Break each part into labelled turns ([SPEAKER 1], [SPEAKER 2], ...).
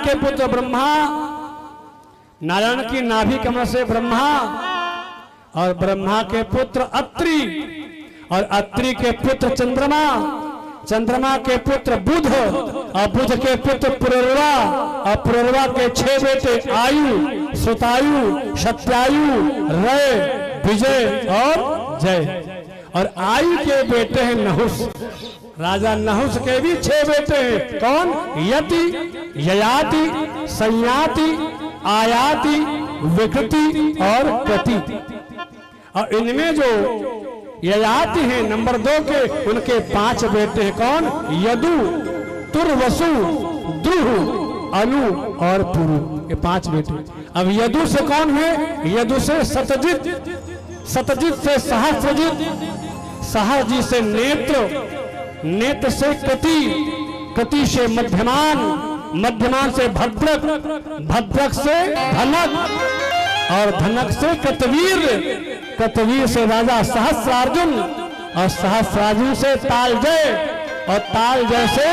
[SPEAKER 1] के पुत्र ब्रह्मा, नारायण की नाभि कमल से ब्रह्मा, और ब्रह्मा के पुत्र अत्रि, और अत्रि के पुत्र चंद्रमा, चंद्रमा के पुत्र बुध, और बुध के पुत्र पुरुरवा, और पुरुरवा के 6 बेटे आयु, सुतायु, सत्यायु, रय, विजय और जय। और आयु के बेटे हैं नहुस, राजा नहुस के भी 6 बेटे हैं। कौन? यति, ययाति, संयाति, आयाति, विकृति और प्रति। और इनमें जो ययाति हैं नंबर 2 के, उनके 5 बेटे हैं। कौन? यदु, तुर्वसु, द्रुह, अनु और पुरु, ये 5 बेटे। अब यदु से कौन है? यदु से सतजित, सतजित से सहस्रजित, सहस्रजित से नेत्र, नेत्र से कृति, कृति से मध्यमान, मध्यमान से भद्रक, भद्रक से धनक, और धनक से कृतवीर, कृतवीर से राजा सहस्रार्जुन, और सहस्रार्जुन से तालजय, और तालजय से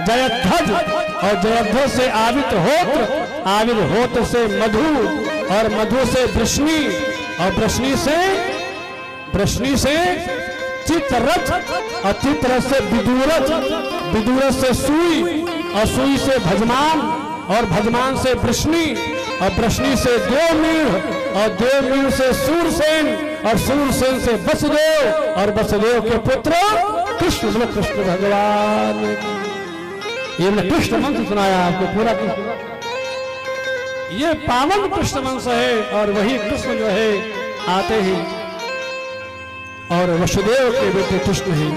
[SPEAKER 1] जयध्वज, और जयध्वज से आविर्होत्र, आविर्होत्र से मधु, और मधु से वृष्णि, और वृष्णि से चित्ररथ, और चित्ररथ से विदुरथ, विदुरथ से सुई, और सुई से भजमान, और भजमान से वृष्णि, और वृष्णि से देवमीढ़, और देवमीढ़ से सूरसेन, और सूरसेन से वसुदेव, और वसुदेव के पुत्र कृष्ण, कृष्ण भगवान। ये मैं कृष्ण वंश सुनाया आपको पूरा, ये पावन कृष्ण वंश है। और वही कृष्ण जो है आते हैं, और वसुदेव के बेटे कृष्ण हैं,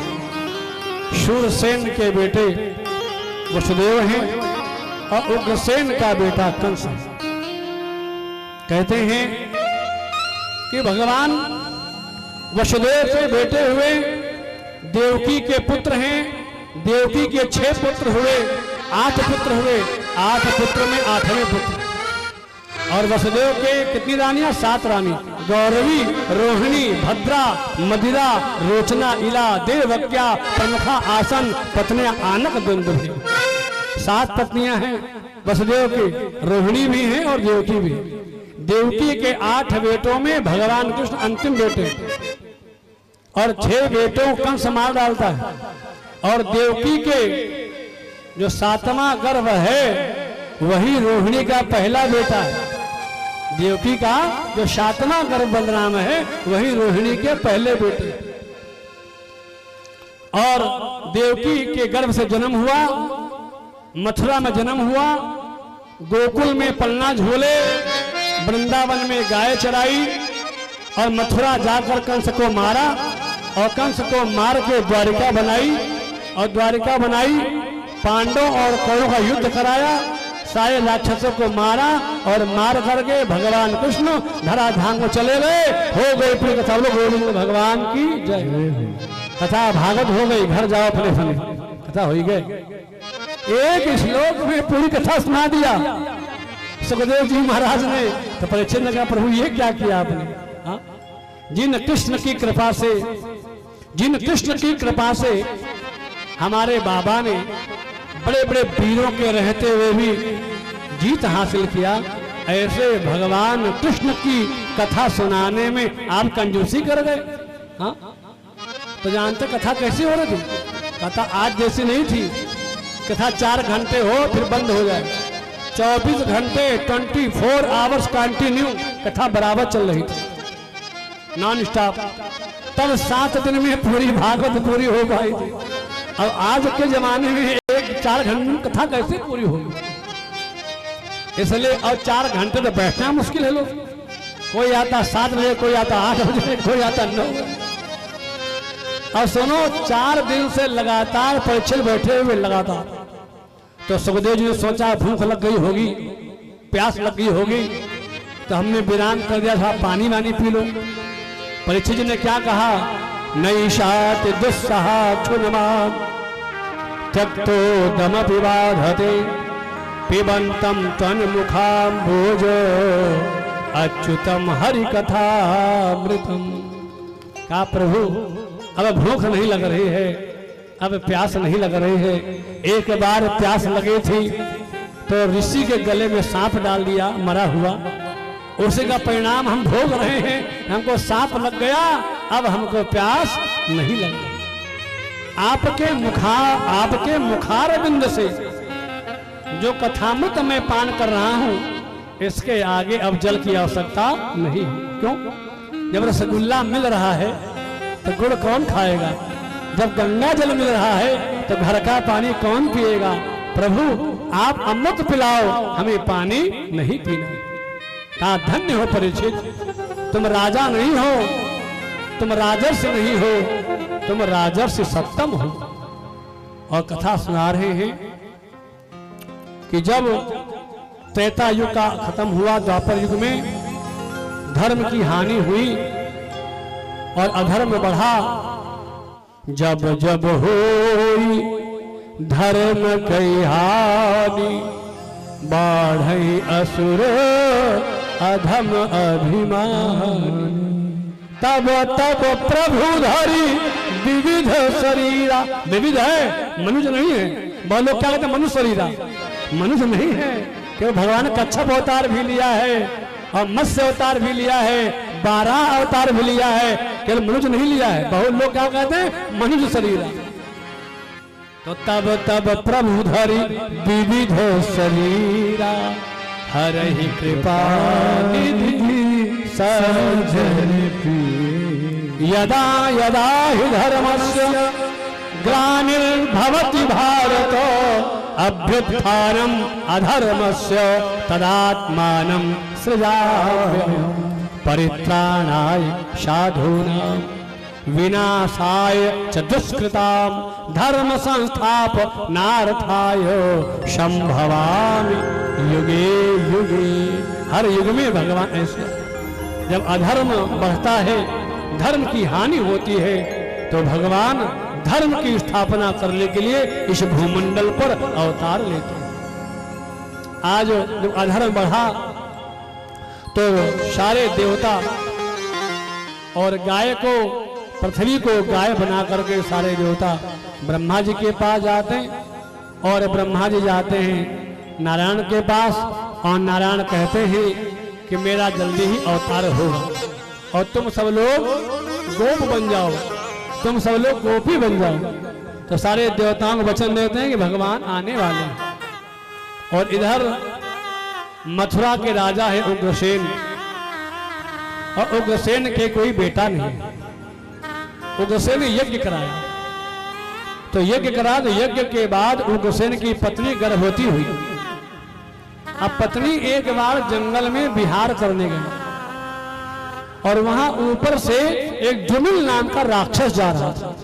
[SPEAKER 1] शूरसेन के बेटे वसुदेव हैं, और उग्रसेन का बेटा कंस है। कहते हैं कि भगवान वसुदेव से बेटे हुए, देवकी के पुत्र हैं, देवकी के 6 पुत्र हुए, 8 पुत्र हुए, 8 पुत्र में 8वें पुत्र। और वसुदेव के कितनी रानियां? 7 रानी, गौरवी, रोहिणी, भद्रा, मदिरा, रोचना, इला, देवज्ञा, प्रमुखा, आसन, पत्नियां आनक दुंदुभि। 7 पत्नियां हैं वसुदेव की, रोहिणी भी हैं और देवकी भी। देवकी के 8 बेटों में भगवान कृष्ण अंतिम बेटे, और 6 बेटों को कंस मार डालता है। और देवकी के जो 7वां गर्भ है वही रोहिणी का पहला बेटा है। देवकी का जो 7वां गर्भ बलराम है वही रोहिणी के पहले बेटे। और देवकी के गर्भ से जन्म हुआ, मथुरा में जन्म हुआ, गोकुल में पलना झूले, वृंदावन में गाय चराई, और मथुरा जाकर कंस को मारा, और कंस को मार के द्वारिका बनाई, और द्वारिका बनाई, पांडवों और कौरवों का युद्ध कराया, सारे राक्षसों को मारा, और मार करके भगवान कृष्ण धराधाम को चले गए। हो गई पूरी कथा। लोग गोविंद भगवान की जय। कथा भागवत हो गई, घर जाओ अपने अपने, कथा हो गई। एक श्लोक में पूरी कथा सुना दिया सुखदेव जी महाराज ने। तो परीक्षित लगा, प्रभु ये क्या किया आपने? जिन कृष्ण की कृपा से, जिन कृष्ण की कृपा से हमारे बाबा ने बड़े बड़े वीरों के रहते हुए भी जीत हासिल किया, ऐसे भगवान कृष्ण की कथा सुनाने में आप कंजूसी कर गए। हाँ, तो जानते कथा कैसी हो रही थी? कथा आज जैसी नहीं थी। कथा 4 घंटे हो फिर बंद हो जाए, 24 घंटे 24 आवर्स कंटिन्यू कथा बराबर चल रही थी, नॉन स्टॉप। तब 7 दिन में पूरी भागवत पूरी हो पाई थी। अब आज के जमाने में 4 घंटे में कथा कैसे पूरी होगी? इसलिए अब 4 घंटे तो बैठना मुश्किल है। लोग कोई आता 7 बजे, कोई आता 8 बजे, कोई आता 9 बजे। और सुनो, 4 दिन से लगातार परीक्षित बैठे हुए लगातार। तो सुखदेव जी ने सोचा भूख लग गई होगी, प्यास लग गई होगी, तो हमने विराम कर दिया था, पानी वानी पी लो। परीक्षित जी ने क्या कहा? नैषात दुस्सहा क्षुनमा त्यक्तो दम विबाधते पिबंतम तन्मुखाम्भोज अच्युतम हरि कथामृतम। का प्रभु अब भूख नहीं लग रही है, अब प्यास नहीं लग रही है। एक बार प्यास लगी थी तो ऋषि के गले में सांप डाल दिया मरा हुआ। उसी का परिणाम हम भोग रहे हैं। हमको सांप लग गया, अब हमको प्यास नहीं लगी। आपके मुखार बिंद से जो कथामृत मैं पान कर रहा हूं, इसके आगे अब जल की आवश्यकता नहीं। क्यों? जब रसगुल्ला मिल रहा है तो गुड़ कौन खाएगा? जब गंगा जल मिल रहा है तो घर का पानी कौन पिएगा? प्रभु आप अमृत पिलाओ, हमें पानी नहीं पीना। ता धन्य हो परीक्षित, तुम राजा नहीं हो, तुम राजर्षि नहीं हो, तुम राजर्षि सप्तम हो। और कथा सुना रहे हैं कि जब त्रेता युग का खत्म हुआ, द्वापर युग में धर्म की हानि हुई और अधर्म बढ़ा। जब जब होई धर्म कई हानि, बाढ़ई असुर अधम अभिमान। तब तब प्रभु धरी विविध शरीरा। विविध है, मनुष्य नहीं है। बहुत लोग क्या कहते हैं मनुष्य शरीरा, मनुष्य नहीं है। क्यों? भगवान ने कच्छप अवतार भी लिया है और मत्स्य अवतार भी लिया है, 12 अवतार भी लिया है, केवल मनुष्य नहीं लिया है। बहुत लोग क्या कहते हैं मनुष्य शरीरा। तो तब तब प्रभु धरि विविध शरीरा, हरहि कृपा निधि सज्जन प्रिय। यदा यदा हि धर्मस्य ग्लानिर्भवति भारत, अभ्युत्थानम् अधर्मस्य तदात्मानं सृजाम्यहम्। परित्राणाय साधूनां विनाशाय च दुष्कृतां, धर्म संस्थापनार्थाय संभवामि युगे युगे। हर युग में भगवान ऐसे, जब अधर्म बढ़ता है, धर्म की हानि होती है, तो भगवान धर्म की स्थापना करने के लिए इस भूमंडल पर अवतार लेते हैं। आज जब अधर्म बढ़ा तो सारे देवता और गाय को, पृथ्वी को गाय बना करके सारे देवता ब्रह्मा जी के पास जाते हैं, और ब्रह्मा जी जाते हैं नारायण के पास, और नारायण कहते हैं कि मेरा जल्दी ही अवतार होगा और तुम सब लोग गोप बन जाओ, तुम सब लोग गोपी बन जाओ। तो सारे देवताओं को वचन देते हैं कि भगवान आने वाले हैं। और इधर मथुरा के राजा है उग्रसेन, और उग्रसेन के कोई बेटा नहीं। उग्रसेन ने यज्ञ कराया, तो यज्ञ करा, तो यज्ञ के बाद उग्रसेन की पत्नी गर्भवती हुई। अब पत्नी एक बार जंगल में विहार करने गई, और वहां ऊपर से एक द्रुमिल नाम का राक्षस जा रहा था।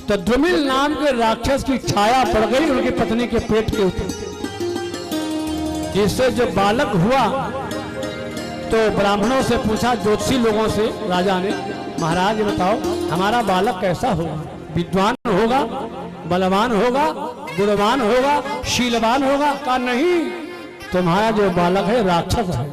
[SPEAKER 1] तो द्रुमिल नाम के राक्षस की छाया पड़ गई उनकी पत्नी के पेट के ऊपर, जिससे जो बालक हुआ तो ब्राह्मणों से पूछा, ज्योतिषी लोगों से राजा ने, महाराज बताओ हमारा बालक कैसा होगा? विद्वान होगा, बलवान होगा, गुणवान होगा, शीलवान होगा? कहा नहीं, तुम्हारा जो बालक है राक्षस है।